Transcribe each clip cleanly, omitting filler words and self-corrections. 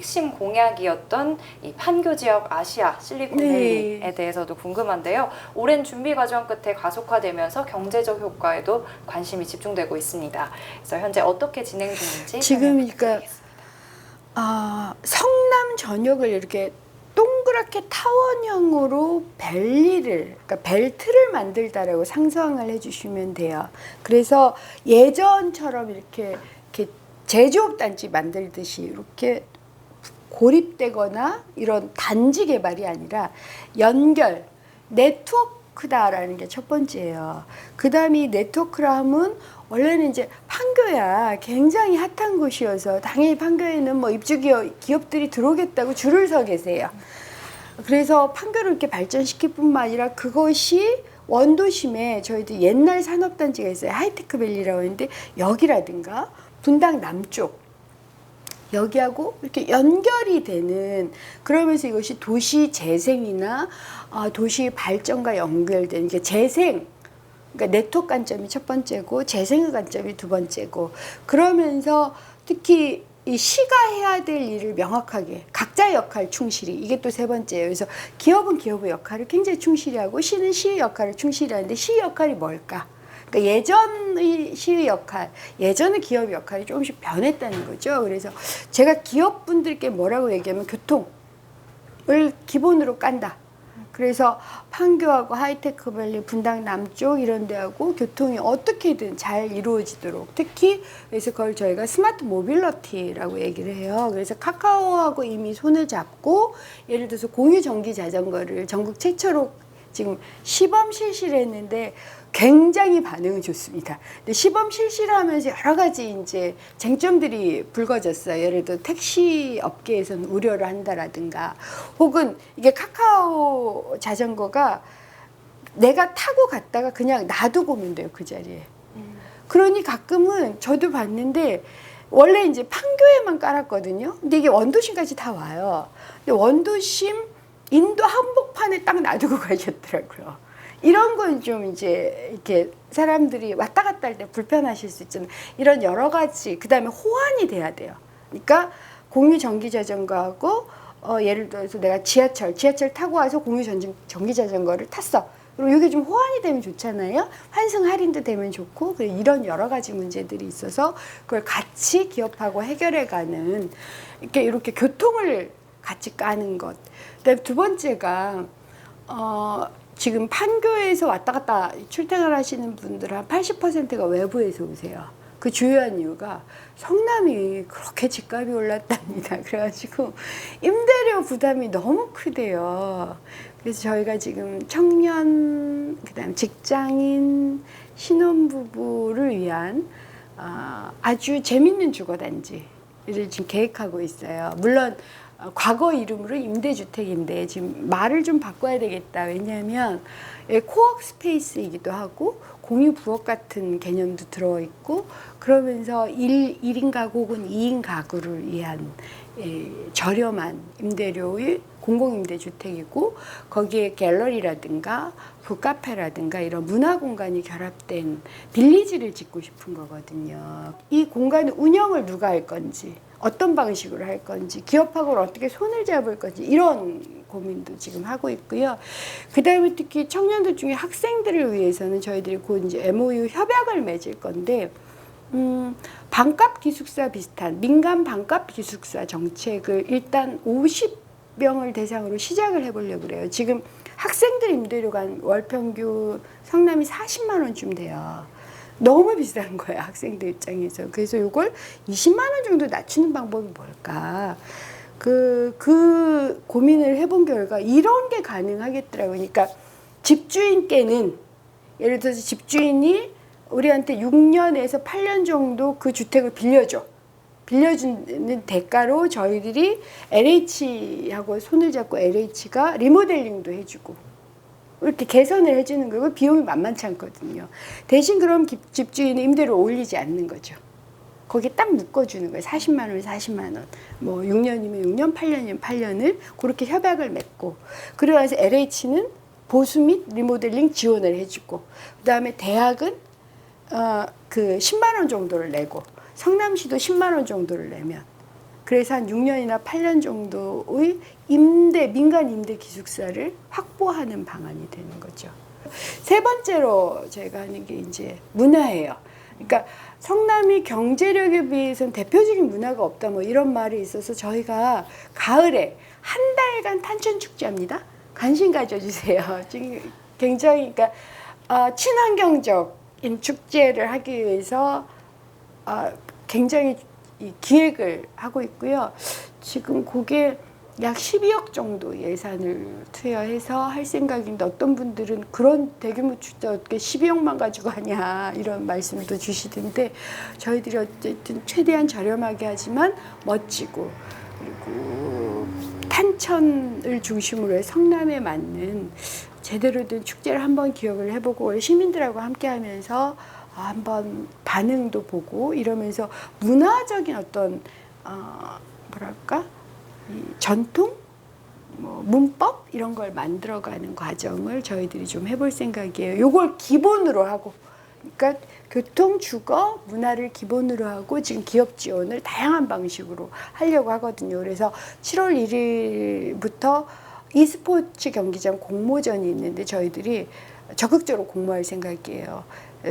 핵심 공약이었던 이 판교 지역 아시아 실리콘밸리에 대해서도 궁금한데요. 오랜 준비 과정 끝에 가속화되면서 경제적 효과에도 관심이 집중되고 있습니다. 그래서 현재 어떻게 진행 중인지 지금 그러니까 부탁드리겠습니다. 성남 전역을 이렇게 동그랗게 타원형으로 그러니까 벨트를 만들다라고 상상을 해주시면 돼요. 그래서 예전처럼 이렇게 제조업 단지 만들듯이 이렇게 고립되거나 이런 단지 개발이 아니라 연결, 네트워크다라는 게 첫 번째예요. 그 다음에 네트워크라 하면 원래는 이제 판교야 굉장히 핫한 곳이어서 당연히 판교에는 뭐 입주 기업들이 들어오겠다고 줄을 서 계세요. 그래서 판교를 이렇게 발전시킬 뿐만 아니라 그것이 원도심에 저희도 옛날 산업단지가 있어요. 하이테크밸리라고 하는데 여기라든가 분당 남쪽 여기하고 이렇게 연결이 되는, 그러면서 이것이 도시 재생이나 도시 발전과 연결되는 게 재생, 그러니까 네트워크 관점이 첫 번째고 재생의 관점이 두 번째고, 그러면서 특히 이 시가 해야 될 일을 명확하게 각자의 역할 충실히, 이게 또 세 번째예요. 그래서 기업은 기업의 역할을 굉장히 충실히 하고 시는 시의 역할을 충실히 하는데 시의 역할이 뭘까? 그러니까 예전의 시의 역할, 예전의 기업의 역할이 조금씩 변했다는 거죠. 그래서 제가 기업분들께 뭐라고 얘기하면 교통을 기본으로 깐다. 그래서 판교하고 하이테크밸리, 분당 남쪽 이런 데하고 교통이 어떻게든 잘 이루어지도록, 특히 그래서 그걸 저희가 스마트 모빌리티라고 얘기를 해요. 그래서 카카오하고 이미 손을 잡고 예를 들어서 공유 전기 자전거를 전국 최초로 지금 시범 실시를 했는데 굉장히 반응이 좋습니다. 근데 시범 실시를 하면서 여러 가지 이제 쟁점들이 불거졌어요. 예를 들어 택시 업계에서는 우려를 한다라든가, 혹은 이게 카카오 자전거가 내가 타고 갔다가 그냥 놔두고 오면 돼요, 그 자리에. 그러니 가끔은 저도 봤는데 원래 이제 판교에만 깔았거든요. 근데 이게 원도심까지 다 와요. 근데 원도심 인도 한복판에 딱 놔두고 가셨더라고요. 이런 건 좀 이제 이렇게 사람들이 왔다 갔다 할 때 불편하실 수 있잖아요. 이런 여러 가지, 그 다음에 호환이 돼야 돼요. 그러니까 공유 전기 자전거하고 예를 들어서 내가 지하철 타고 와서 공유 전기 자전거를 tas어. 그리고 이게 좀 호환이 되면 좋잖아요. 환승 할인도 되면 좋고, 이런 여러 가지 문제들이 있어서 그걸 같이 기업하고 해결해가는, 이렇게 교통을 같이 까는 것. 그다음에 두 번째가 지금 판교에서 왔다 갔다 출퇴근을 하시는 분들 한 80%가 외부에서 오세요. 그 주요한 이유가 성남이 그렇게 집값이 올랐답니다. 그래가지고 임대료 부담이 너무 크대요. 그래서 저희가 지금 청년, 그다음 직장인, 신혼부부를 위한 아주 재밌는 주거단지를 지금 계획하고 있어요. 물론 과거 이름으로 임대주택인데 지금 말을 좀 바꿔야 되겠다. 왜냐하면 코워크 스페이스이기도 하고 공유 부엌 같은 개념도 들어있고, 그러면서 1인 가구 혹은 2인 가구를 위한 저렴한 임대료의 공공임대주택이고, 거기에 갤러리라든가 북카페라든가 이런 문화공간이 결합된 빌리지를 짓고 싶은 거거든요. 이 공간의 운영을 누가 할 건지, 어떤 방식으로 할 건지, 기업하고는 어떻게 손을 잡을 건지, 이런 고민도 지금 하고 있고요. 그 다음에 특히 청년들 중에 학생들을 위해서는 저희들이 곧 이제 MOU 협약을 맺을 건데, 반값 기숙사 비슷한 민간 반값 기숙사 정책을 일단 50명을 대상으로 시작을 해보려고 그래요. 지금 학생들 임대료가 월 평균 성남이 40만 원쯤 돼요. 너무 비싼 거예요, 학생들 입장에서. 그래서 이걸 20만 원 정도 낮추는 방법이 뭘까? 그 고민을 해본 결과 이런 게 가능하겠더라고요. 그러니까 집주인께는, 예를 들어서 집주인이 우리한테 6년에서 8년 정도 그 주택을 빌려주는 대가로 저희들이 LH하고 손을 잡고 LH가 리모델링도 해주고 이렇게 개선을 해주는 거고, 비용이 만만치 않거든요. 대신 그럼 집주인은 임대료 올리지 않는 거죠. 거기에 딱 묶어주는 거예요. 40만 원, 40만 원. 뭐 6년이면 6년, 8년이면 8년을 그렇게 협약을 맺고, 그러면서 LH는 보수 및 리모델링 지원을 해주고, 그 다음에 대학은 그 10만 원 정도를 내고, 성남시도 10만 원 정도를 내면 그래서 한 6년이나 8년 정도의 임대, 민간 임대 기숙사를 확보하는 방안이 되는 거죠. 세 번째로 저희가 하는 게 이제 문화예요. 그러니까 성남이 경제력에 비해서는 대표적인 문화가 없다 뭐 이런 말이 있어서 저희가 가을에 한 달간 탄천축제합니다. 관심 가져주세요. 지금 굉장히 그러니까 친환경적인 축제를 하기 위해서 굉장히 이 기획을 하고 있고요. 지금 그게 약 12억 정도 예산을 투여해서 할 생각인데 어떤 분들은 그런 대규모 축제 어떻게 12억만 가지고 하냐 이런 말씀도 주시던데 저희들이 어쨌든 최대한 저렴하게 하지만 멋지고 그리고 탄천을 중심으로 해 성남에 맞는 제대로 된 축제를 한번 기억을 해보고 우리 시민들하고 함께 하면서 한번 반응도 보고 이러면서 문화적인 어떤 뭐랄까 이 전통, 뭐 문법 이런 걸 만들어가는 과정을 저희들이 좀 해볼 생각이에요. 요걸 기본으로 하고, 그러니까 교통, 주거, 문화를 기본으로 하고 지금 기업 지원을 다양한 방식으로 하려고 하거든요. 그래서 7월 1일부터 e스포츠 경기장 공모전이 있는데 저희들이 적극적으로 공모할 생각이에요.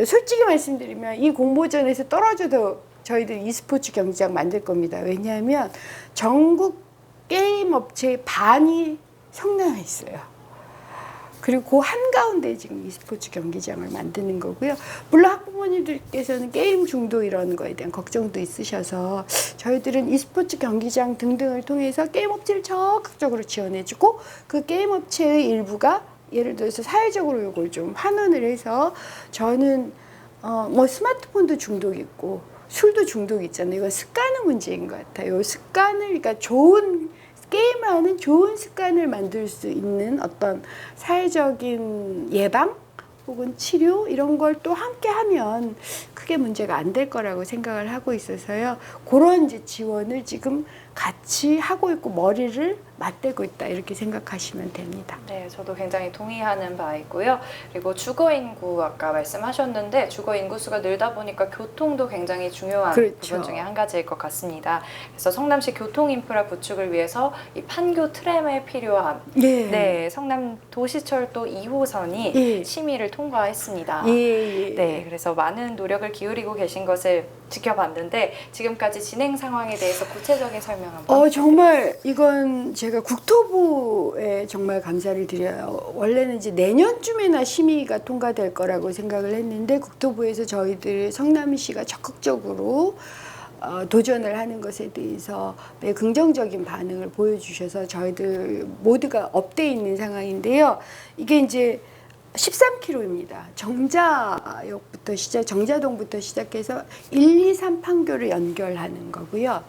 솔직히 말씀드리면 이 공모전에서 떨어져도 저희들 e스포츠 경기장 만들 겁니다. 왜냐하면 전국 게임 업체의 반이 성남에 있어요. 그리고 그 한가운데 지금 e스포츠 경기장을 만드는 거고요. 물론 학부모님들께서는 게임 중독 이런 거에 대한 걱정도 있으셔서 저희들은 e스포츠 경기장 등등을 통해서 게임 업체를 적극적으로 지원해주고 그 게임 업체의 일부가 예를 들어서 사회적으로 이걸 좀 환원을 해서 저는 뭐 스마트폰도 중독 있고 술도 중독 있잖아요. 이건 습관의 문제인 것 같아요. 습관을 그러니까 좋은 게임을 하는 좋은 습관을 만들 수 있는 어떤 사회적인 예방 혹은 치료 이런 걸 또 함께 하면 크게 문제가 안 될 거라고 생각을 하고 있어서요. 그런 이제 지원을 지금 같이 하고 있고 머리를 맞대고 있다 이렇게 생각하시면 됩니다. 네, 저도 굉장히 동의하는 바이고요. 그리고 주거 인구 아까 말씀하셨는데 주거 인구 수가 늘다 보니까 교통도 굉장히 중요한 그렇죠. 부분 중에 한 가지일 것 같습니다. 그래서 성남시 교통 인프라 구축을 위해서 이 판교 트램에 필요한 네, 성남 도시철도 2호선이 예. 심의를 통과했습니다. 예. 네, 그래서 많은 노력을 기울이고 계신 것을 지켜봤는데 지금까지 진행 상황에 대해서 구체적인 설명 한번. 정말 이건 제가 국토부에 정말 감사를 드려요. 원래는 이제 내년쯤에나 심의가 통과될 거라고 생각을 했는데 국토부에서 저희들 성남시가 적극적으로 도전을 하는 것에 대해서 매우 긍정적인 반응을 보여주셔서 저희들 모두가 업돼 있는 상황인데요. 이게 이제 13km입니다. 정자역부터 정자동부터 시작해서 1, 2, 3 판교를 연결하는 거고요.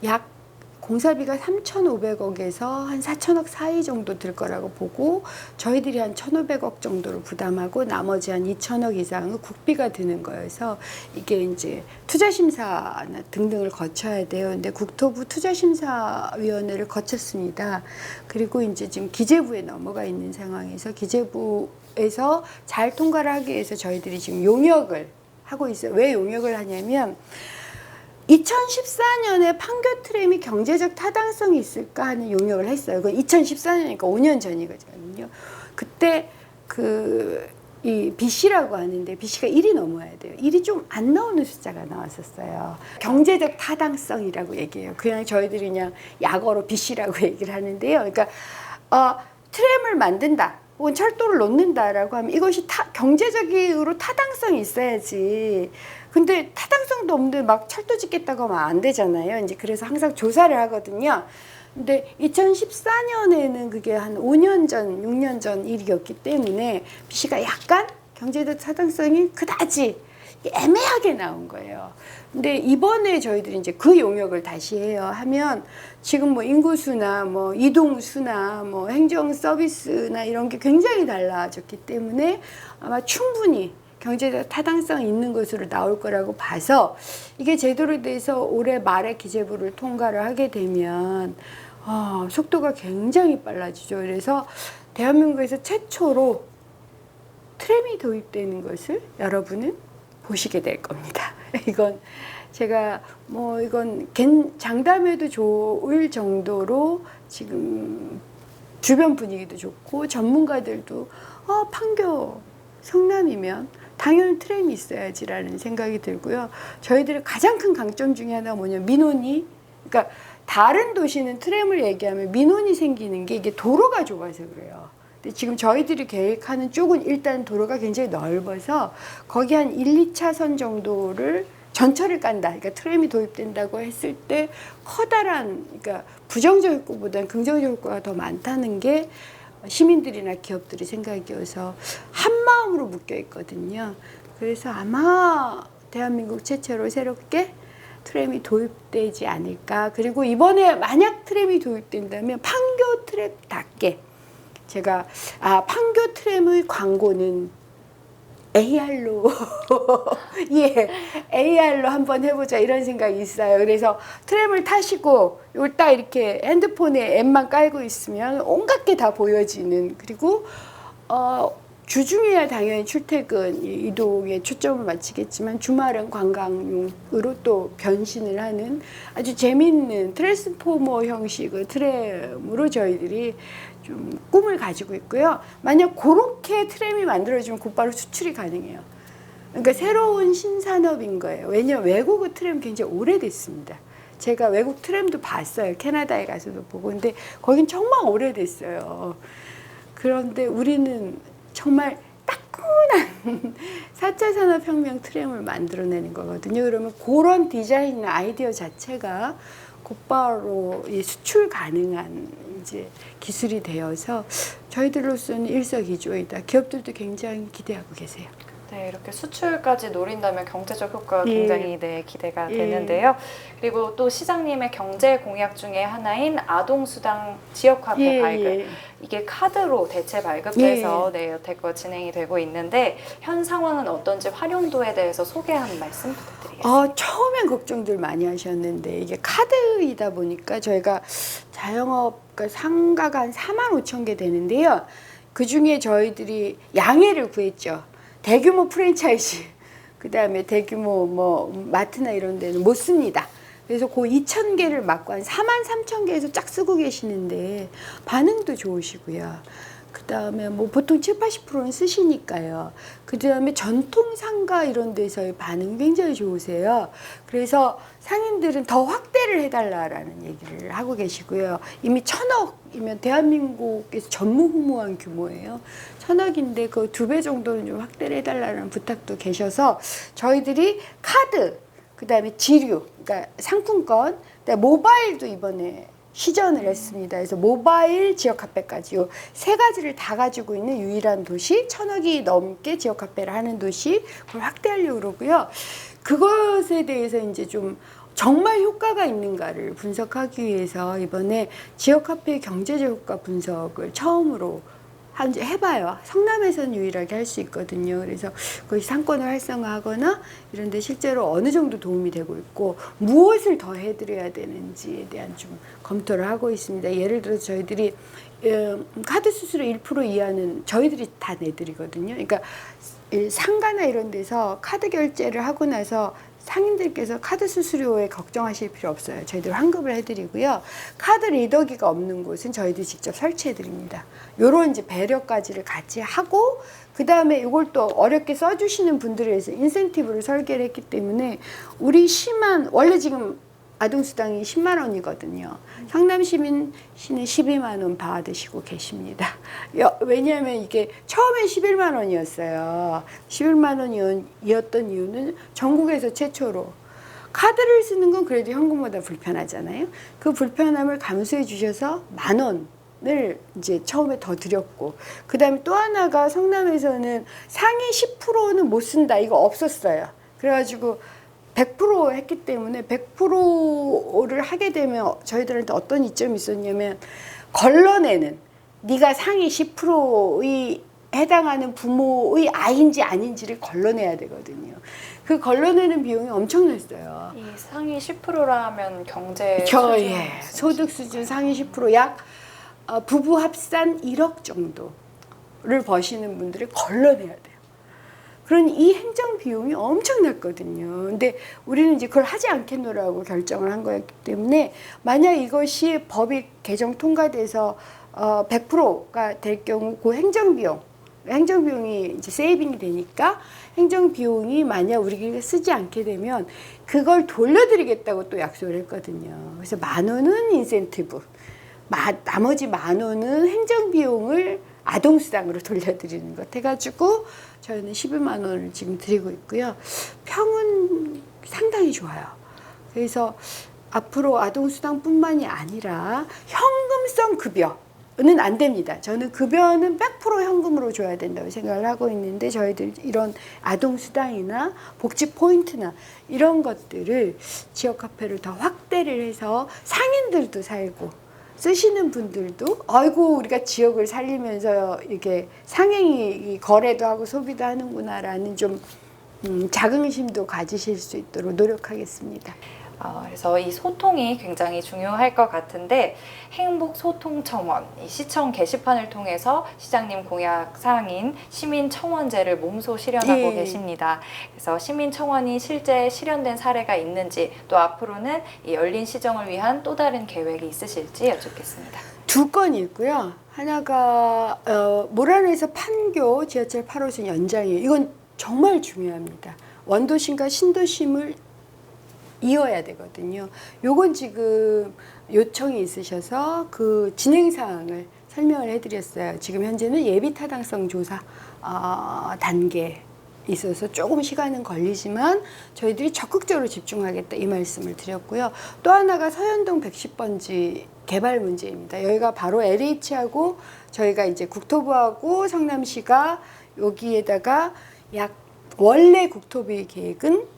약 공사비가 3,500억에서 한 4천억 사이 정도 들 거라고 보고 저희들이 한 1,500억 정도를 부담하고 나머지 한 2천억 이상은 국비가 드는 거여서 이게 이제 투자심사나 등등을 거쳐야 돼요. 근데 국토부 투자심사위원회를 거쳤습니다. 그리고 이제 지금 기재부에 넘어가 있는 상황에서 기재부에서 잘 통과를 하기 위해서 저희들이 지금 용역을 하고 있어요. 왜 용역을 하냐면 2014년에 판교 트램이 경제적 타당성이 있을까 하는 용역을 했어요. 그 2014년이니까 5년 전이거든요. 그때 이 BC라고 하는데 BC가 1이 넘어야 돼요. 1이 좀 안 나오는 숫자가 나왔었어요. 경제적 타당성이라고 얘기해요. 그냥 저희들이 그냥 약어로 BC라고 얘기를 하는데요. 그러니까 트램을 만든다. 혹은 철도를 놓는다라고 하면 이것이 경제적으로 타당성이 있어야지. 근데 타당성도 없는데 막 철도 짓겠다고 하면 안 되잖아요. 이제 그래서 항상 조사를 하거든요. 근데 2014년에는 그게 한 5년 전, 6년 전 일이었기 때문에 BC가 약간 경제적 타당성이 그다지 애매하게 나온 거예요. 근데 이번에 저희들이 이제 그 용역을 다시 해요. 하면 지금 뭐 인구수나 뭐 이동수나 뭐 행정 서비스나 이런 게 굉장히 달라졌기 때문에 아마 충분히 경제적 타당성 있는 것으로 나올 거라고 봐서 이게 제도로 돼서 올해 말에 기재부를 통과를 하게 되면 속도가 굉장히 빨라지죠. 그래서 대한민국에서 최초로 트램이 도입되는 것을 여러분은 보시게 될 겁니다. 이건 제가 뭐 이건 장담해도 좋을 정도로 지금 주변 분위기도 좋고 전문가들도 판교 성남이면 당연히 트램이 있어야지라는 생각이 들고요. 저희들의 가장 큰 강점 중에 하나가 뭐냐면 민원이, 그러니까 다른 도시는 트램을 얘기하면 민원이 생기는 게 이게 도로가 좁아서 그래요. 근데 지금 저희들이 계획하는 쪽은 일단 도로가 굉장히 넓어서 거기 한 1, 2차선 정도를 전철을 깐다. 그러니까 트램이 도입된다고 했을 때 커다란, 그러니까 부정적 효과보다는 긍정적 효과가 더 많다는 게 시민들이나 기업들이 생각이어서 한 마음으로 묶여 있거든요. 그래서 아마 대한민국 최초로 새롭게 트램이 도입되지 않을까. 그리고 이번에 만약 트램이 도입된다면 판교 트램답게 제가 판교 트램의 광고는 AR로 예, AR로 한번 해보자 이런 생각이 있어요. 그래서 트램을 타시고 이걸 딱 이렇게 핸드폰에 앱만 깔고 있으면 온갖 게 다 보여지는, 그리고 주중에야 당연히 출퇴근 이동에 초점을 맞추겠지만 주말은 관광용으로 또 변신을 하는 아주 재밌는 트랜스포머 형식의 트램으로 저희들이 좀 꿈을 가지고 있고요. 만약 그렇게 트램이 만들어지면 곧바로 수출이 가능해요. 그러니까 새로운 신산업인 거예요. 왜냐하면 외국의 트램 굉장히 오래됐습니다. 제가 외국 트램도 봤어요. 캐나다에 가서도 보고. 근데 거긴 정말 오래됐어요. 그런데 우리는 정말 따끈한 4차 산업혁명 트램을 만들어내는 거거든요. 그러면 그런 디자인이나 아이디어 자체가 곧바로 수출 가능한 이제 기술이 되어서 저희들로서는 일석이조이다. 기업들도 굉장히 기대하고 계세요. 네, 이렇게 수출까지 노린다면 경제적 효과가 예. 굉장히 기대가 되는데요. 그리고 또 시장님의 경제 공약 중에 하나인 아동수당 지역화폐 발급. 이게 카드로 대체 발급해서 여태껏 진행이 되고 있는데 현 상황은 어떤지 활용도에 대해서 소개 한 말씀 부탁드리겠습니다. 처음엔 걱정들 많이 하셨는데 이게 카드이다 보니까 저희가 자영업 상가가 한 4만 5천 개 되는데요. 그중에 저희들이 양해를 구했죠. 대규모 프랜차이즈, 그 다음에 대규모 마트나 이런 데는 못 씁니다. 그래서 그 2,000개를 막고 한 4만 3천 개에서 쫙 쓰고 계시는데 반응도 좋으시고요. 그 다음에 보통 7, 80%는 쓰시니까요. 그 다음에 전통상가 이런 데서의 반응이 굉장히 좋으세요. 그래서 상인들은 더 확대를 해달라라는 얘기를 하고 계시고요. 이미 1,000억이면 대한민국에서 전무후무한 규모예요. 1,000억인데 그 2배 정도는 좀 확대를 해달라는 부탁도 계셔서 저희들이 카드, 그 다음에 지류, 그러니까 상품권, 그다음에 모바일도 이번에 시전을 했습니다. 그래서 모바일 지역화폐까지 요 세 가지를 다 가지고 있는 유일한 도시, 1,000억이 넘게 지역화폐를 하는 도시, 그걸 확대하려고 그러고요. 그것에 대해서 이제 좀 정말 효과가 있는가를 분석하기 위해서 이번에 지역화폐 경제적 효과 분석을 처음으로 해봐요. 성남에서는 유일하게 할 수 있거든요. 그래서 거기 상권을 활성화하거나 이런 데 실제로 어느 정도 도움이 되고 있고 무엇을 더 해드려야 되는지에 대한 좀 검토를 하고 있습니다. 예를 들어서 저희들이 카드 수수료 1% 이하는 저희들이 다 내드리거든요. 그러니까 상가나 이런 데서 카드 결제를 하고 나서 상인들께서 카드 수수료에 걱정하실 필요 없어요. 저희들 환급을 해드리고요. 카드 리더기가 없는 곳은 저희들이 직접 설치해드립니다. 요런 이제 배려까지를 같이 하고 그 다음에 이걸 또 어렵게 써주시는 분들에 의해서 인센티브를 설계를 했기 때문에 우리 시만 원래 지금 아동수당이 10만 원이거든요. 성남시민시는 12만 원 받으시고 계십니다. 왜냐하면 이게 처음에 11만 원이었어요. 11만 원이었던 이유는 전국에서 최초로 카드를 쓰는 건 그래도 현금보다 불편하잖아요. 그 불편함을 감수해 주셔서 10,000원 을 이제 처음에 더 드렸고, 그 다음에 또 하나가 성남에서는 상위 10%는 못 쓴다 이거 없었어요. 그래가지고 100% 했기 때문에 100%를 하게 되면 저희들한테 어떤 이점이 있었냐면 걸러내는 네가 상위 10%의 해당하는 부모의 아이인지 아닌지를 걸러내야 되거든요. 그 걸러내는 비용이 엄청났어요. 이 상위 10%라면 경제 소득 수준 상위 10% 약 부부 합산 1억 정도를 버시는 분들이 걸러내야 돼요. 그러니 이 행정 비용이 엄청났거든요. 근데 우리는 이제 그걸 하지 않겠노라고 결정을 한 거였기 때문에 만약 이것이 법이 개정 통과돼서 100%가 될 경우 그 행정비용이 이제 세이빙이 되니까 행정비용이 만약 우리가 쓰지 않게 되면 그걸 돌려드리겠다고 또 약속을 했거든요. 그래서 10,000원은 인센티브, 나머지 10,000원은 행정비용을 아동수당으로 돌려드리는 것 해가지고 저희는 11만 원을 지금 드리고 있고요. 평은 상당히 좋아요. 그래서 앞으로 아동수당뿐만이 아니라 현금성 급여는 안 됩니다. 저는 급여는 100% 현금으로 줘야 된다고 생각을 하고 있는데 저희들 이런 아동수당이나 복지 포인트나 이런 것들을 지역 카페를 더 확대를 해서 상인들도 살고 쓰시는 분들도 아이고 우리가 지역을 살리면서 이렇게 상행이 거래도 하고 소비도 하는구나라는 좀 자긍심도 가지실 수 있도록 노력하겠습니다. 그래서 이 소통이 굉장히 중요할 것 같은데 행복소통청원, 이 시청 게시판을 통해서 시장님 공약 사항인 시민청원제를 몸소 실현하고 계십니다. 그래서 시민청원이 실제 실현된 사례가 있는지 또 앞으로는 이 열린 시정을 위한 또 다른 계획이 있으실지 여쭙겠습니다. 2건이 있고요. 하나가 모란에서 판교 지하철 8호선 연장이에요. 이건 정말 중요합니다. 원도심과 신도심을 이어야 되거든요. 요건 지금 요청이 있으셔서 그 진행 사항을 설명을 해드렸어요. 지금 현재는 예비 타당성 조사 단계에 있어서 조금 시간은 걸리지만 저희들이 적극적으로 집중하겠다 이 말씀을 드렸고요. 또 하나가 서현동 110번지 개발 문제입니다. 여기가 바로 LH하고 저희가 이제 국토부하고 성남시가 여기에다가 원래 국토부의 계획은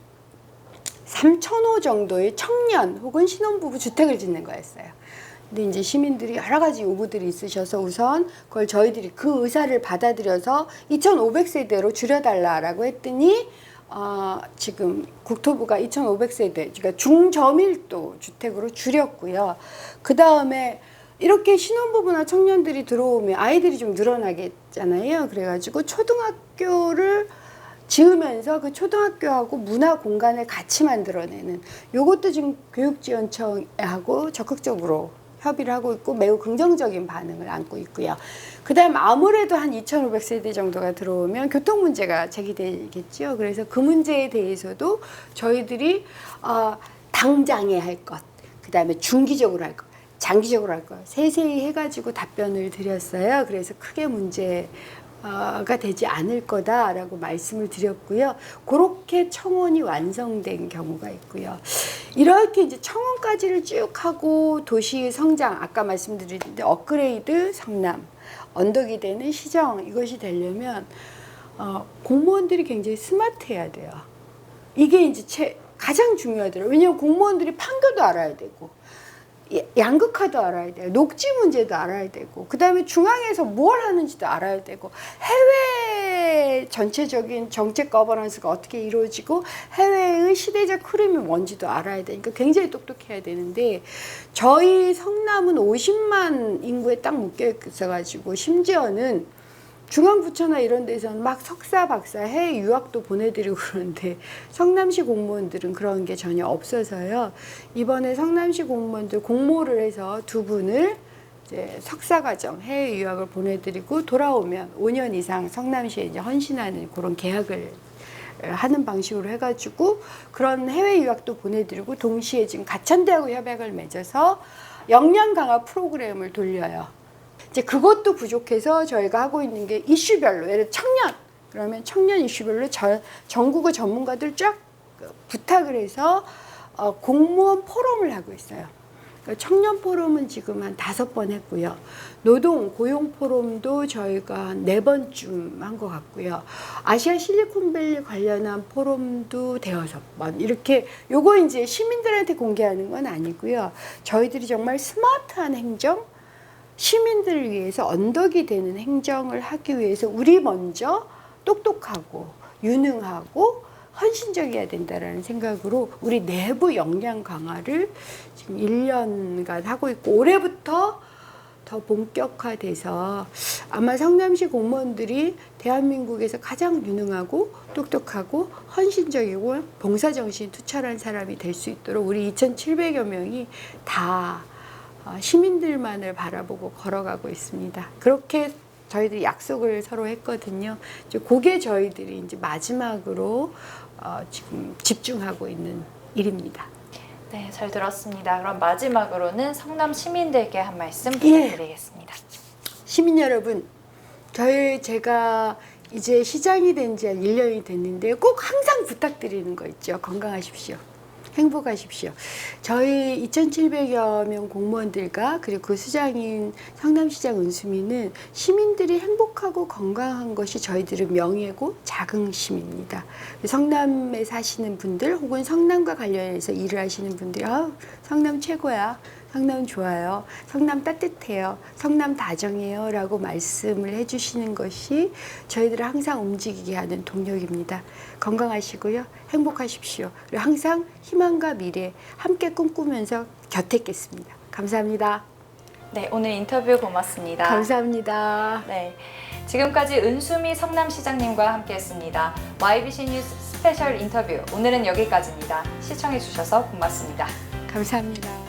3,000호 정도의 청년 혹은 신혼부부 주택을 짓는 거였어요. 근데 이제 시민들이 여러 가지 요구들이 있으셔서 우선 그걸 저희들이 그 의사를 받아들여서 2,500세대로 줄여달라라고 했더니 지금 국토부가 2,500세대, 그러니까 중저밀도 주택으로 줄였고요. 그 다음에 이렇게 신혼부부나 청년들이 들어오면 아이들이 좀 늘어나겠잖아요. 그래가지고 초등학교를 지으면서 그 초등학교하고 문화 공간을 같이 만들어내는 요것도 지금 교육지원청하고 적극적으로 협의를 하고 있고 매우 긍정적인 반응을 안고 있고요. 그 다음 아무래도 한 2,500세대 정도가 들어오면 교통 문제가 제기되겠죠. 그래서 그 문제에 대해서도 저희들이 당장에 할 것, 그 다음에 중기적으로 할 것, 장기적으로 할 것 세세히 해가지고 답변을 드렸어요. 그래서 크게 문제가 되지 않을 거다라고 말씀을 드렸고요. 그렇게 청원이 완성된 경우가 있고요. 이렇게 이제 청원까지를 쭉 하고 도시의 성장, 아까 말씀드렸는데 업그레이드 성남, 언덕이 되는 시정, 이것이 되려면 공무원들이 굉장히 스마트해야 돼요. 이게 이제 가장 중요하더라고요. 왜냐하면 공무원들이 판교도 알아야 되고 양극화도 알아야 돼요. 녹지 문제도 알아야 되고 그 다음에 중앙에서 뭘 하는지도 알아야 되고 해외 전체적인 정책 거버넌스가 어떻게 이루어지고 해외의 시대적 흐름이 뭔지도 알아야 되니까 굉장히 똑똑해야 되는데 저희 성남은 50만 인구에 딱 묶여 있어가지고 심지어는 중앙부처나 이런 데서는 막 석사, 박사, 해외 유학도 보내드리고 그러는데 성남시 공무원들은 그런 게 전혀 없어서요. 이번에 성남시 공무원들 공모를 해서 2분을 이제 석사과정 해외 유학을 보내드리고 돌아오면 5년 이상 성남시에 이제 헌신하는 그런 계약을 하는 방식으로 해가지고 그런 해외 유학도 보내드리고 동시에 지금 가천대하고 협약을 맺어서 역량 강화 프로그램을 돌려요. 이제 그것도 부족해서 저희가 하고 있는 게 이슈별로, 예를 들어 청년, 그러면 청년 이슈별로 전국의 전문가들 쫙 부탁을 해서 공무원 포럼을 하고 있어요. 그러니까 청년 포럼은 지금 한 5번 했고요. 노동, 고용 포럼도 저희가 한 4번쯤 한 것 같고요. 아시아 실리콘밸리 관련한 포럼도 5번. 이렇게 요거 이제 시민들한테 공개하는 건 아니고요. 저희들이 정말 스마트한 행정, 시민들을 위해서 언덕이 되는 행정을 하기 위해서 우리 먼저 똑똑하고 유능하고 헌신적이어야 된다라는 생각으로 우리 내부 역량 강화를 지금 1년간 하고 있고 올해부터 더 본격화돼서 아마 성남시 공무원들이 대한민국에서 가장 유능하고 똑똑하고 헌신적이고 봉사정신이 투철한 사람이 될 수 있도록 우리 2,700여 명이 다 시민들만을 바라보고 걸어가고 있습니다. 그렇게 저희들이 약속을 서로 했거든요. 이제 그게 저희들이 이제 마지막으로 지금 집중하고 있는 일입니다. 네, 잘 들었습니다. 그럼 마지막으로는 성남 시민들께 한 말씀 예. 부탁드리겠습니다. 시민 여러분, 제가 이제 시장이 된 지 한 1년이 됐는데 꼭 항상 부탁드리는 거 있죠. 건강하십시오. 행복하십시오. 저희 2,700여 명 공무원들과 그리고 그 수장인 성남시장 은수미는 시민들이 행복하고 건강한 것이 저희들의 명예고 자긍심입니다. 성남에 사시는 분들 혹은 성남과 관련해서 일을 하시는 분들이 성남 최고야. 성남 좋아요. 성남 따뜻해요. 성남 다정해요. 라고 말씀을 해주시는 것이 저희들을 항상 움직이게 하는 동력입니다. 건강하시고요. 행복하십시오. 그리고 항상 희망과 미래 함께 꿈꾸면서 곁에 있겠습니다. 감사합니다. 네, 오늘 인터뷰 고맙습니다. 감사합니다. 네, 지금까지 은수미 성남시장님과 함께했습니다. YBC 뉴스 스페셜 인터뷰 오늘은 여기까지입니다. 시청해주셔서 고맙습니다. 감사합니다.